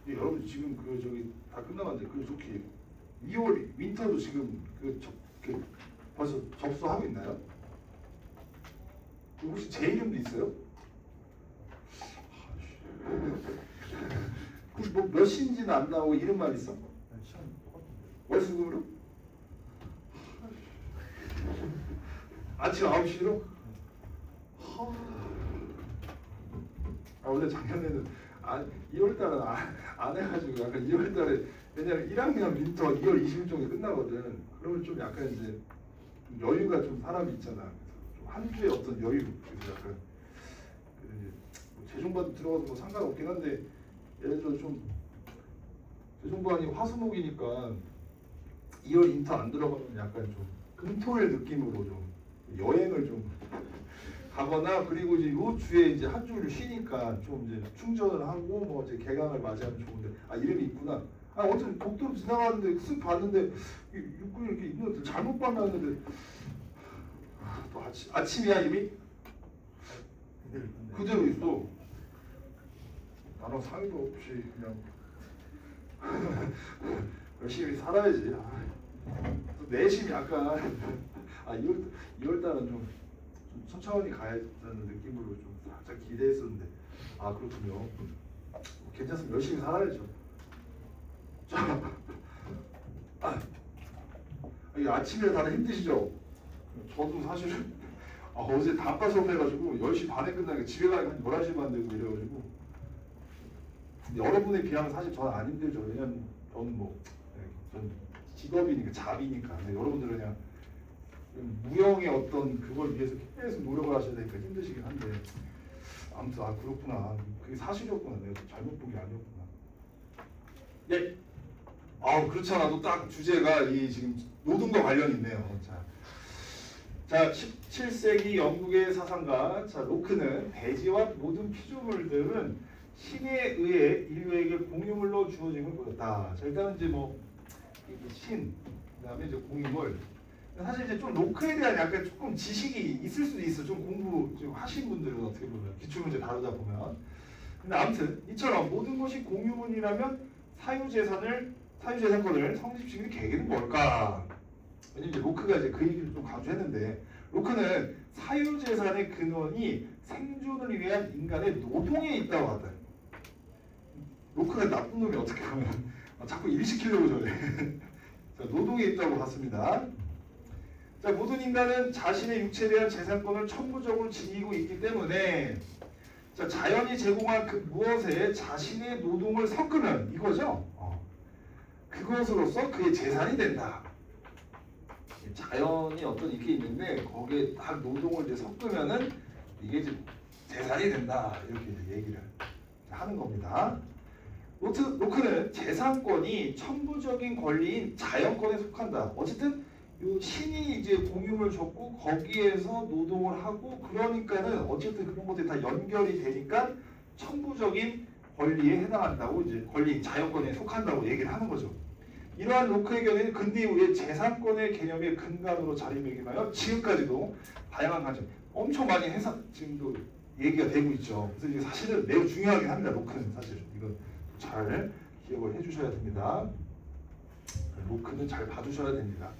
여러분 지금 그 저기 다 끝나갔는데 그 좋게 2월 윈터도 지금 벌써 접수하고 있나요? 혹시 제 이름도 있어요? 뭐몇 시인지는 안 나오고 이름만 있어? 월수금으로? 아침 9시로? 원래 작년에는 2월달은 안 해가지고 약간 2월달에 왜냐면 1학년 윈터 2월 20일 정도에 끝나거든. 그러면 좀 약간 이제 좀 여유가 좀 사람이 있잖아. 그래서 좀 한 주의 어떤 여유. 그래서 약간 뭐 재정반도 들어가도 뭐 상관없긴 한데 예를 들어 좀 재정반이 화수목이니까 2월 인터 안 들어가면 약간 좀 금토일 느낌으로 좀 여행을 좀 가거나 그리고 이제 요 주에 이제 한 주를 쉬니까 좀 이제 충전을 하고 뭐 이제 개강을 맞이하면 좋은데 이름이 있구나. 어쨌든 복도로 지나가는데 쓱 봤는데 육군이 이렇게 있는 것들 잘못 봤는데 또 아침이야 이미 그대로 있어. 나랑 상의도 없이 그냥 열심히 살아야지. 또 내심이 약간 2월달은 좀 천천히 가야되는 느낌으로 좀 살짝 기대했었는데 그렇군요. 괜찮으면 열심히 살아야죠. 자, 이게 아침에 다들 힘드시죠? 저도 사실은 어제 단과 수업 해가지고 10시 반에 끝나니까 집에 가니까 한 11시 반 되고 이래가지고 여러분에 비하면 사실 저는 안 힘들죠. 왜냐면 저는 전 직업이니까 잡이니까. 근데 여러분들은 그냥 무형의 어떤 그걸 위해서 계속 노력을 하셔야 되니까 힘드시긴 한데 아무튼 그렇구나. 그게 사실이었구나. 내가 잘못 본 게 아니었구나. 예. 그렇잖아. 딱 주제가 이 지금 노동과 관련이 있네요. 자 17세기 영국의 사상가 로크는 대지와 모든 피조물들은 신에 의해 인류에게 공유물로 주어짐을 보였다. 자, 일단은 이제 신, 그다음에 이제 공유물. 사실 이제 좀 로크에 대한 약간 조금 지식이 있을 수도 있어. 좀 공부 좀 하신 분들은 어떻게 보면 기출문제 다루다 보면. 근데 아무튼 이처럼 모든 것이 공유물이라면 사유재산권을 성립시키는 계기는 뭘까? 왜냐면 이제 로크가 이제 그 얘기를 좀 강조했는데 로크는 사유재산의 근원이 생존을 위한 인간의 노동에 있다고 하다. 로크가 나쁜 놈이 어떻게 보면 자꾸 일시키려고 저래. 자, 노동에 있다고 봤습니다. 자, 모든 인간은 자신의 육체에 대한 재산권을 천부적으로 지니고 있기 때문에 자연이 제공한 그 무엇에 자신의 노동을 섞으면 이거죠. 그것으로서 그의 재산이 된다. 자연이 어떤 이게 있는데 거기에 딱 노동을 이제 섞으면은 이게 이제 재산이 된다. 이렇게 이제 얘기를 하는 겁니다. 로크는 재산권이 천부적인 권리인 자연권에 속한다. 어쨌든 요 신이 이제 공유를 줬고 거기에서 노동을 하고 그러니까는 어쨌든 그런 것들이 다 연결이 되니까 천부적인 권리에 해당한다고 이제 권리 자연권에 속한다고 얘기를 하는 거죠. 이러한 로크의 견해는 근대 이후에 재산권의 개념의 근간으로 자리매김하여 지금까지도 다양한 관점 엄청 많이 지금도 얘기가 되고 있죠. 그래서 이게 사실은 매우 중요하긴 합니다. 로크는 사실 이건 잘 기억을 해주셔야 됩니다. 로크는 잘 봐주셔야 됩니다.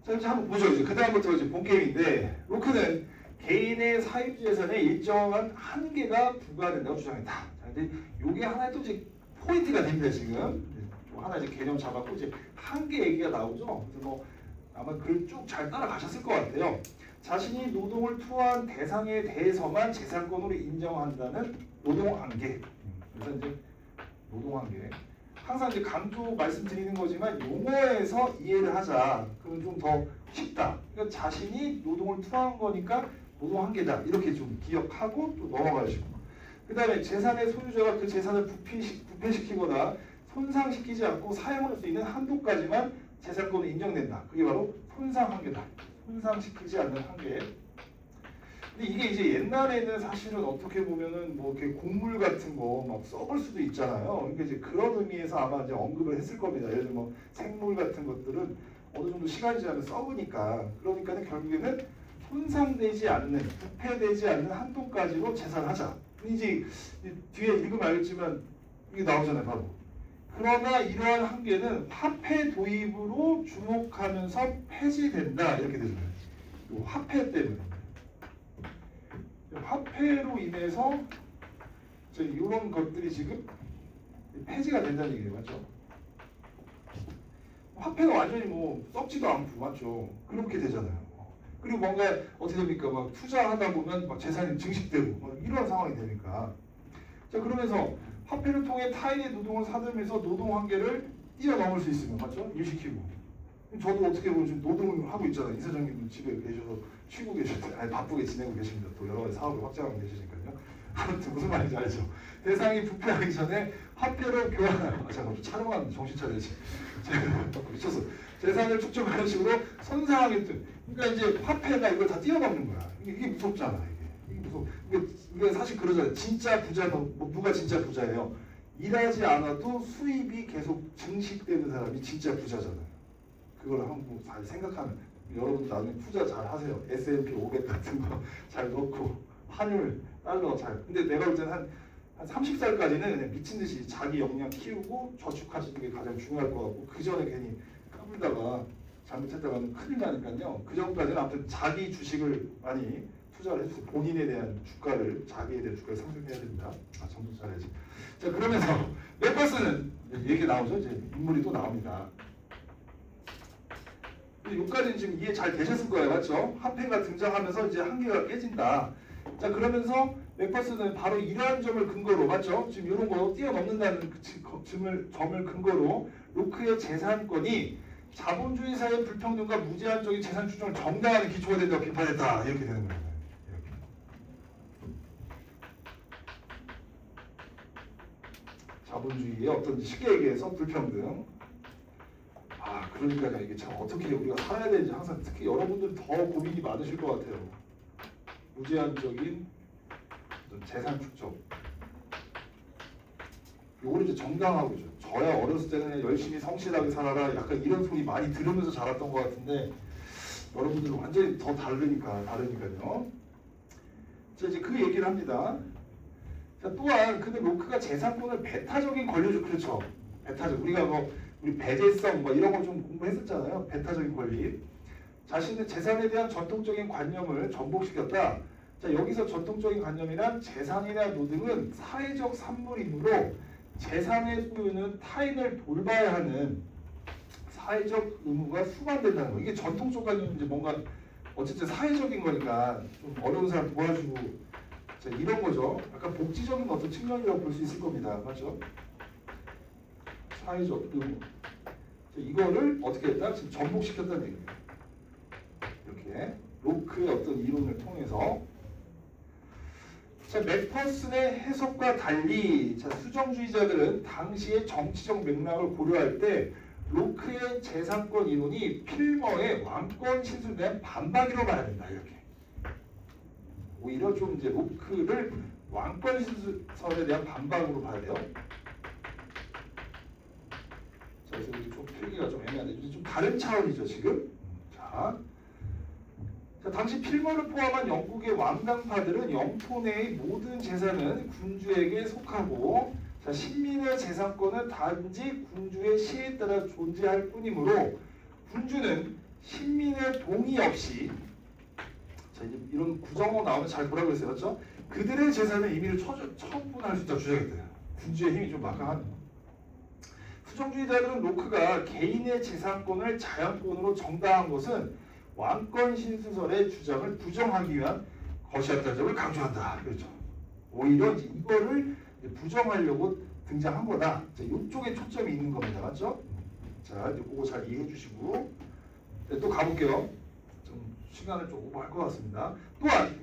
자, 이제 한번 보죠. 이제 그 다음부터 이제 본 게임인데 로크는 개인의 사유재산에 일정한 한계가 부과된다고 주장했다. 자, 근데 이게 하나의 또 이제 포인트가 됩니다. 지금 하나 이제 개념 잡았고 이제 한계 얘기가 나오죠. 그래서 아마 글 쭉 잘 따라가셨을 것 같아요. 자신이 노동을 투하한 대상에 대해서만 재산권으로 인정한다는 노동한계. 그래서 이제 노동한계. 항상 이제 강조 말씀드리는 거지만 용어에서 이해를 하자. 그러면 좀 더 쉽다. 그러니까 자신이 노동을 투하한 거니까 노동한계다. 이렇게 좀 기억하고 또 넘어가시고. 그 다음에 재산의 소유자가 그 재산을 부패시키거나 손상시키지 않고 사용할 수 있는 한도까지만 재산권은 인정된다. 그게 바로 손상한계다. 손상시키지 않는 한계. 근데 이게 이제 옛날에는 사실은 어떻게 보면은 이렇게 곡물 같은 거 막 썩을 수도 있잖아요. 그러니까 이제 그런 의미에서 아마 이제 언급을 했을 겁니다. 예를 들면 생물 같은 것들은 어느 정도 시간이 지나면 썩으니까. 그러니까는 결국에는 손상되지 않는, 부패되지 않는 한도까지로 재산하자. 이제 뒤에 읽으면 알겠지만 이게 나오잖아요, 바로. 그러나 이러한 한계는 화폐 도입으로 주목하면서 폐지된다 이렇게 되잖아요. 이 화폐 때문에. 화폐로 인해서 이런 것들이 지금 폐지가 된다는 얘기예요, 맞죠? 화폐가 완전히 뭐 썩지도 않고 맞죠? 그렇게 되잖아요. 그리고 뭔가 어떻게 됩니까? 막 투자하다 보면 막 재산이 증식되고 막 이런 상황이 되니까. 자, 그러면서 화폐를 통해 타인의 노동을 사들면서 노동 한계를 뛰어넘을 수 있으면 맞죠? 일시키고. 저도 어떻게 보면 지금 노동을 하고 있잖아요. 이사장님도 집에 계셔서 쉬고 계실 아니 바쁘게 지내고 계십니다. 또 여러 가지 사업을 확장하고 계시니까요. 아무튼 무슨 말인지 알죠? 대상이 부패하기 전에 화폐로 교환하는 잠깐 좀 촬영하는데 정신 차려야지. 미쳤어. 재산을 축적하는 식으로 선상하게끔. 그러니까 이제 화폐가 이걸 다 뛰어넘는 거야. 이게 무섭잖아. 이게 무섭. 이게 사실 그러잖아요. 진짜 부자는 누가 진짜 부자예요? 일하지 않아도 수입이 계속 증식되는 사람이 진짜 부자잖아요. 그걸 한번 잘 생각하면 여러분 나중에 투자 잘 하세요. S&P 500 같은 거 잘 넣고 환율 달러 잘. 근데 내가 볼 때는 한 30살까지는 그냥 미친 듯이 자기 역량 키우고 저축하시는 게 가장 중요할 것 같고 그 전에 괜히 까불다가 잘못했다가는 큰일 나니까요. 그 전까지는 아무튼 자기 주식을 많이 투자를 해주세요. 본인에 대한 주가를 자기에 대한 주가를 상승해야 됩니다. 정신 차려야지. 자 그러면서 멤버스는 얘기 나오죠. 이제 인물이 또 나옵니다. 여기까지는 지금 이해 잘 되셨을 거예요, 맞죠? 화폐가 등장하면서 이제 한계가 깨진다. 자 그러면서 맥퍼슨은 바로 이러한 점을 근거로 맞죠? 지금 이런 거 뛰어넘는다는 점을 근거로 로크의 재산권이 자본주의 사회의 불평등과 무제한적인 재산 추정을 정당화하는 기초가 된다고 비판했다. 이렇게 되는 거예요. 이렇게. 자본주의의 어떤 시계에 의해서 불평등. 그러니까 이게 참 어떻게 우리가 살아야 되는지 항상 특히 여러분들 더 고민이 많으실 것 같아요. 무제한적인 재산 축적. 요걸 이제 정당화하고죠. 저야 어렸을 때는 열심히 성실하게 살아라 약간 이런 소리 많이 들으면서 자랐던 것 같은데 여러분들은 완전히 더 다르니까요. 자 이제 그 얘기를 합니다. 자 또한 근데 로크가 재산권을 배타적인 권리죠. 그렇죠. 배타적. 우리가 우리 배제성 이런 거 좀 공부했었잖아요. 배타적인 권리. 자신의 재산에 대한 전통적인 관념을 전복시켰다. 자 여기서 전통적인 관념이란 재산이나 노동은 사회적 산물이므로 재산의 소유는 타인을 돌봐야 하는 사회적 의무가 수반된다는 거. 이게 전통적 관념인지 뭔가 어쨌든 사회적인 거니까 좀 어려운 사람 도와주고 자, 이런 거죠. 약간 복지적인 어떤 측면이라고 볼 수 있을 겁니다. 맞죠? 사회적 의무. 이거를 어떻게 했다? 지금 전복시켰다는 얘기예요. 이렇게 로크의 어떤 이론을 통해서 자, 맥퍼슨의 해석과 달리 자, 수정주의자들은 당시의 정치적 맥락을 고려할 때 로크의 재산권 이론이 필머의 왕권 신술에 대한 반박이라고 봐야 된다. 이렇게 오히려 좀 이제 로크를 왕권 신술에 대한 반박으로 봐야 돼요. 자, 그래서 좀 필기가 좀 애매한데 좀 다른 차원이죠 지금. 자, 당시 필머를 포함한 영국의 왕당파들은 영토 내의 모든 재산은 군주에게 속하고 자, 신민의 재산권은 단지 군주의 시에 따라 존재할 뿐이므로 군주는 신민의 동의 없이 자, 이제 이런 구정어 나오면 잘 보라고 했어요. 그렇죠? 그들의 재산을 임의로 처분할 수 있다고 주장했대요. 군주의 힘이 좀 막강한. 수정주의자들은 로크가 개인의 재산권을 자양권으로 정당한 것은 왕권 신수설의 주장을 부정하기 위한 것이었다는 점을 강조한다. 그렇죠. 오히려 이제 이거를 부정하려고 등장한 거다. 자, 이쪽에 초점이 있는 겁니다. 맞죠? 자, 이제 그거 잘 이해해 주시고 네, 또 가볼게요. 좀 시간을 좀 오버할 것 같습니다. 또한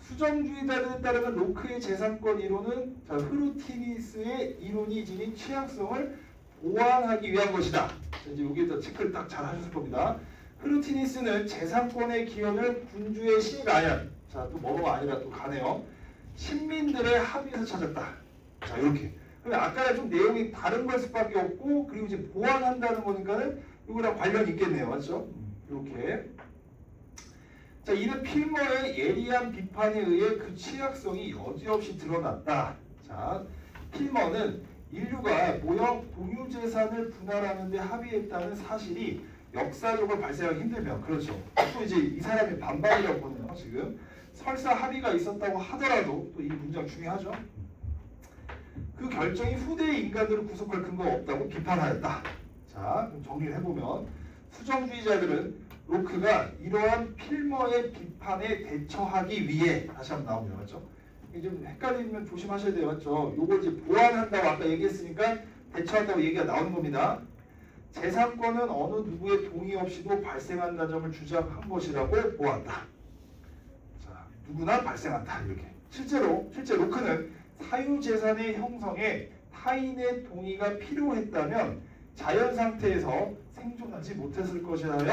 수정주의자들에 따르면 로크의 재산권 이론은 자, 흐루티니스의 이론이 지닌 취약성을 보완하기 위한 것이다. 자, 이제 여기에다 체크를 딱 잘 하셨을 겁니다. 흐루티니스는 재산권의 기원을 군주의 신이가 아니라 자, 또 뭐가 아니라 또 가네요. 신민들의 합의에서 찾았다. 자, 이렇게. 그럼 아까랑 좀 내용이 다른 걸 수밖에 없고 그리고 이제 보완한다는 거니까는 이거랑 관련이 있겠네요. 맞죠? 이렇게. 자, 이는 필머의 예리한 비판에 의해 그 취약성이 여지없이 드러났다. 자, 필머는 인류가 모여 공유 재산을 분할하는 데 합의했다는 사실이 역사적으로 발생하기 힘들면, 그렇죠. 또 이제 이 사람이 반박이라고 하거든요. 지금 설사 합의가 있었다고 하더라도 또 이 문장 중요하죠. 그 결정이 후대의 인간들을 구속할 근거가 없다고 비판하였다. 자, 그럼 정리를 해보면 수정주의자들은 로크가 이러한 필머의 비판에 대처하기 위해, 다시 한번 나옵니다. 맞죠? 이게 좀 헷갈리면 조심하셔야 돼요. 맞죠? 요걸 이제 보완한다고 아까 얘기했으니까 대처한다고 얘기가 나오는 겁니다. 재산권은 어느 누구의 동의 없이도 발생한다는 점을 주장한 것이라고 보았다. 자, 누구나 발생한다. 이렇게. 실제 로크는 사유재산의 형성에 타인의 동의가 필요했다면 자연 상태에서 생존하지 못했을 것이라여,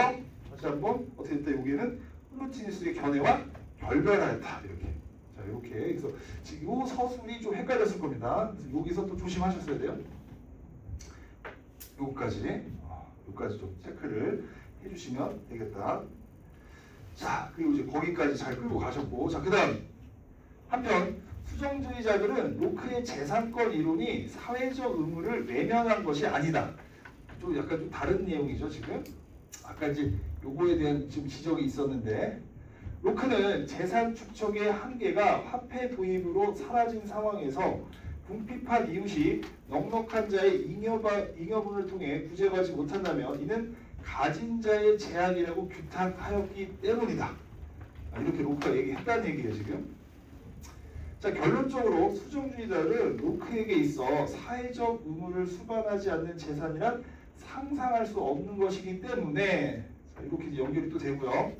다시 한번 어떻게 됐다. 여기는 플루티누스의 견해와 결별하였다. 이렇게. 자, 이렇게. 그래서 지금 이 서술이 좀 헷갈렸을 겁니다. 그래서 여기서 또 조심하셨어야 돼요. 요까지 좀 체크를 해주시면 되겠다. 자, 그리고 이제 거기까지 잘 끌고 가셨고, 자, 그다음 한편 수정주의자들은 로크의 재산권 이론이 사회적 의무를 외면한 것이 아니다. 좀 약간 좀 다른 내용이죠. 지금 아까 이제 요거에 대한 지금 지적이 있었는데, 로크는 재산 축적의 한계가 화폐 도입으로 사라진 상황에서 궁핍한 이웃이 넉넉한 자의 잉여분을 통해 구제받지 못한다면 이는 가진 자의 제약이라고 규탄하였기 때문이다. 이렇게 로크가 얘기했다는 얘기예요. 지금. 자, 결론적으로 수정주의자들은 로크에게 있어 사회적 의무를 수반하지 않는 재산이란 상상할 수 없는 것이기 때문에, 자, 이렇게 이제 연결이 또 되고요.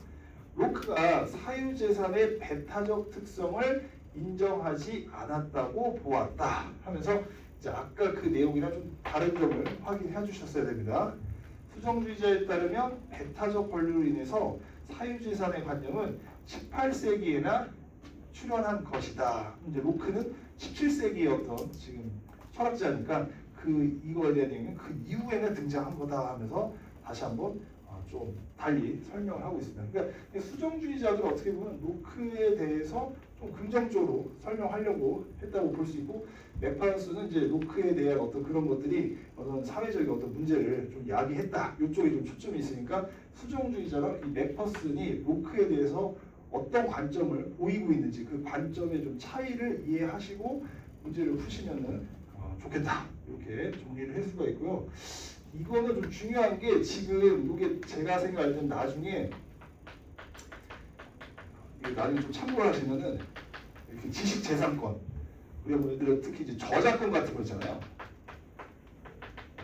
로크가 사유재산의 배타적 특성을 인정하지 않았다고 보았다 하면서 이제 아까 그 내용이랑 좀 다른 점을 확인해 주셨어야 됩니다. 수정주의자에 따르면 배타적 권리로 인해서 사유재산의 관념은 18세기에나 출현한 것이다. 이제 로크는 17세기의 어떤 지금 철학자니까 이거에 대한 내용은 그 이후에는 등장한 거다 하면서 다시 한번 좀 달리 설명을 하고 있습니다. 그러니까 수정주의자들은 어떻게 보면 로크에 대해서 좀 긍정적으로 설명하려고 했다고 볼 수 있고, 맥파슨은 이제 로크에 대한 어떤 그런 것들이 어떤 사회적인 어떤 문제를 좀 야기했다. 이쪽에 좀 초점이 있으니까 수정주의자랑 이 맥퍼슨이 로크에 대해서 어떤 관점을 보이고 있는지 그 관점의 좀 차이를 이해하시고 문제를 푸시면은 좋겠다. 이렇게 정리를 할 수가 있고요. 이거는 좀 중요한 게 지금 이게 제가 생각할 때는 나중에 좀 참고를 하시면은 이렇게 지식재산권, 우리가 특히 이제 저작권 같은 거 있잖아요.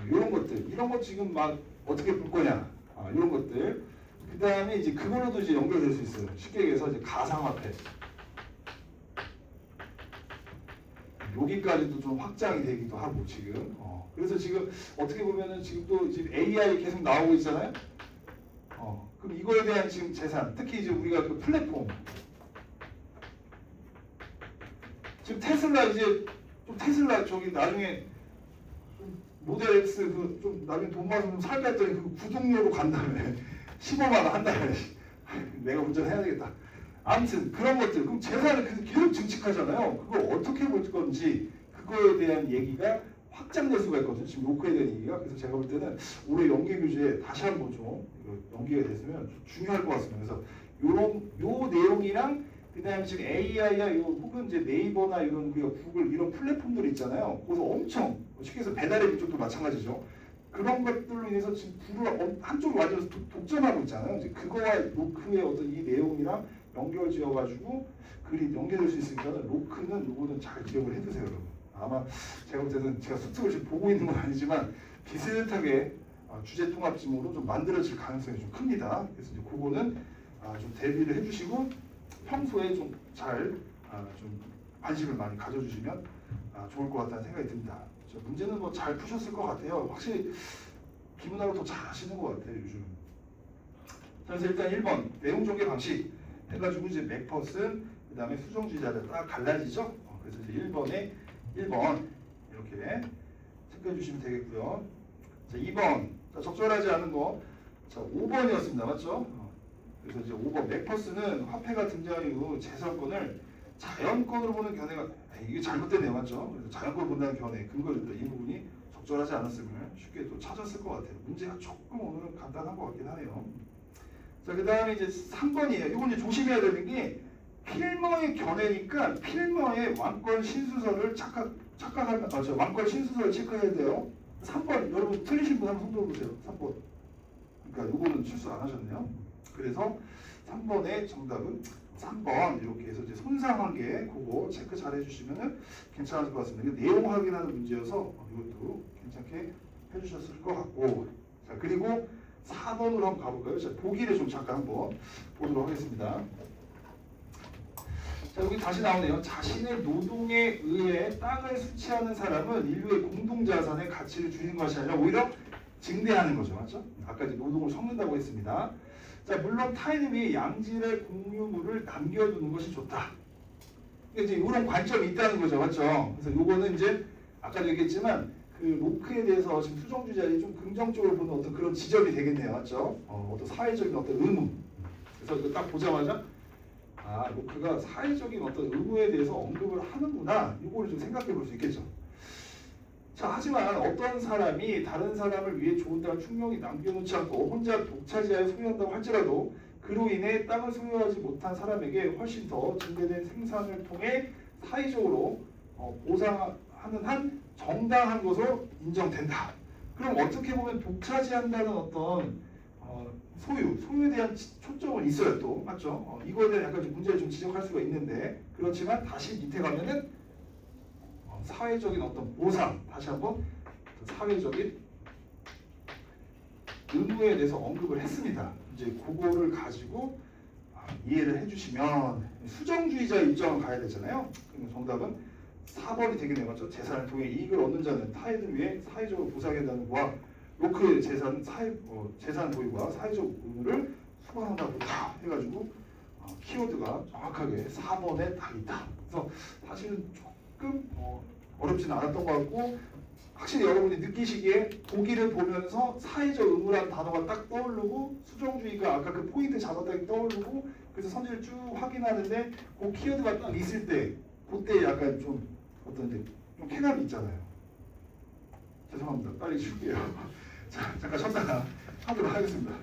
이런 거 지금 막 어떻게 볼 거냐, 이런 것들. 그 다음에 이제 그걸로도 이제 연결될 수 있어요. 쉽게 얘기해서 이제 가상화폐. 여기까지도 좀 확장이 되기도 하고 지금. 그래서 지금 어떻게 보면은 지금 또 이제 AI 계속 나오고 있잖아요. 그럼 이거에 대한 지금 재산, 특히 이제 우리가 그 플랫폼. 지금 테슬라 이제 좀 테슬라 저기 나중에 모델 X 그 좀 나중에 돈 받아서 좀 살까 했더니 그 구독료로 간 다음에 15만 원 한 달에 내가 운전해야 되겠다. 아무튼 그런 것들, 그럼 재산을 계속 증축하잖아요. 그걸 어떻게 볼 건지 그거에 대한 얘기가 확장될 수가 있거든요. 지금 로크에 대한 얘기가. 그래서 제가 볼 때는 올해 연계교재에 다시 한번 좀 연계가 됐으면 좀 중요할 것 같습니다. 그래서 요 내용이랑 그다음에 지금 AI야 혹은 이제 네이버나 이런 우리가 구글 이런 플랫폼들 있잖아요. 거기서 엄청 쉽게 해서 배달의 민족도 마찬가지죠. 그런 것들로 인해서 지금 구글 한쪽으로 완전 독점하고 있잖아요. 이제 그거와 로크의 어떤 이 내용이랑 연결지어가지고 글이 연결될 수 있으니까 로크는 요거는 잘 기억을 해두세요, 여러분. 아마 제가 볼 때는 제가 수특을 지금 보고 있는 건 아니지만 비슷하게 주제 통합지문으로 좀 만들어질 가능성이 좀 큽니다. 그래서 이제 그거는 좀 대비를 해주시고 평소에 좀 잘 좀 관심을 많이 가져주시면 좋을 것 같다는 생각이 듭니다. 문제는 뭐 잘 푸셨을 것 같아요. 확실히 기문하고 더 잘하시는 것 같아요, 요즘. 자, 그래서 일단 1번 내용 전개 방식 해가지고 이제 맥퍼슨 그 다음에 수정주의자들 딱 갈라지죠. 그래서 이제 1번 이렇게 체크해 주시면 되겠고요. 자, 2번 자, 적절하지 않은 거. 자, 5번이었습니다. 맞죠? 그래서 이제 5번 맥퍼슨은 화폐가 등장한 이후 재산권을 자연권으로 보는 견해가 이게 잘못된 내용 맞죠? 그래서 자연권으로 본다는 견해 근거를 이 부분이 적절하지 않았음을 쉽게 또 찾았을 것 같아요. 문제가 조금 오늘은 간단한 것 같긴 하네요. 자, 그 다음에 이제 3번이에요. 이건 이제 조심해야 되는 게 필머의 견해니까 필머의 왕권 신수설을 왕권 신수설을 체크해야 돼요. 3번 여러분 틀리신 분 한번 손 들어보세요. 3번. 그러니까 이거는 실수 안 하셨네요. 그래서 3번의 정답은 3번 이렇게 해서 이제 손상관계 그거 체크 잘 해주시면은 괜찮을 것 같습니다. 이게 내용 확인하는 문제여서 이것도 괜찮게 해주셨을 것 같고 자 그리고 4번으로 한번 가볼까요? 자 보기를 좀 잠깐 한번 보도록 하겠습니다. 자 여기 다시 나오네요. 자신의 노동에 의해 땅을 수취하는 사람은 인류의 공동자산의 가치를 줄이는 것이 아니라 오히려 증대하는 거죠. 맞죠? 아까 이제 노동을 섞는다고 했습니다. 자 물론 타인을 위해 양질의 공유물을 남겨두는 것이 좋다. 이제 이런 관점이 있다는 거죠. 맞죠? 그래서 요거는 이제 아까도 얘기했지만 그 로크에 대해서 지금 수정주의자들이 좀 긍정적으로 보는 어떤 그런 지적이 되겠네요. 맞죠? 어떤 사회적인 어떤 의무. 그래서 이거 딱 보자마자 아 로크가 사회적인 어떤 의무에 대해서 언급을 하는구나. 이거를 좀 생각해 볼 수 있겠죠. 자 하지만 어떤 사람이 다른 사람을 위해 좋은 땅을 충분히 남겨놓지 않고 혼자 독차지하여 소유한다고 할지라도 그로 인해 땅을 소유하지 못한 사람에게 훨씬 더 증대된 생산을 통해 사회적으로 보상하는 한 정당한 것으로 인정된다. 그럼 어떻게 보면 독차지한다는 어떤 소유에 대한 초점은 있어요 또 맞죠? 이거에 대한 약간 좀 문제를 좀 지적할 수가 있는데 그렇지만 다시 밑에 가면은 사회적인 어떤 보상 다시 한번 사회적인 의무에 대해서 언급을 했습니다. 이제 그거를 가지고 이해를 해주시면 수정주의자 입장을 가야 되잖아요. 그러면 정답은 4번이 되겠네요. 맞죠? 재산을 통해 이익을 얻는 자는 타인을 위해 사회적으로 보상한다는 거와 로크의 재산 보유와 사회적 의무를 수반한다고 다 해가지고 키워드가 정확하게 4번에 다 있다. 그래서 사실은 조금 어렵지는 않았던 것 같고 확실히 여러분이 느끼시기에 보기를 보면서 사회적 의무라는 단어가 딱 떠오르고 수정주의가 아까 그 포인트 잡았다는 게 떠오르고 그래서 선지를 쭉 확인하는데 그 키워드가 딱 있을 때 그때 약간 좀 어떤 좀 쾌감이 있잖아요. 죄송합니다. 빨리 쉴게요. 자 잠깐 쉬었다가 하도록 하겠습니다.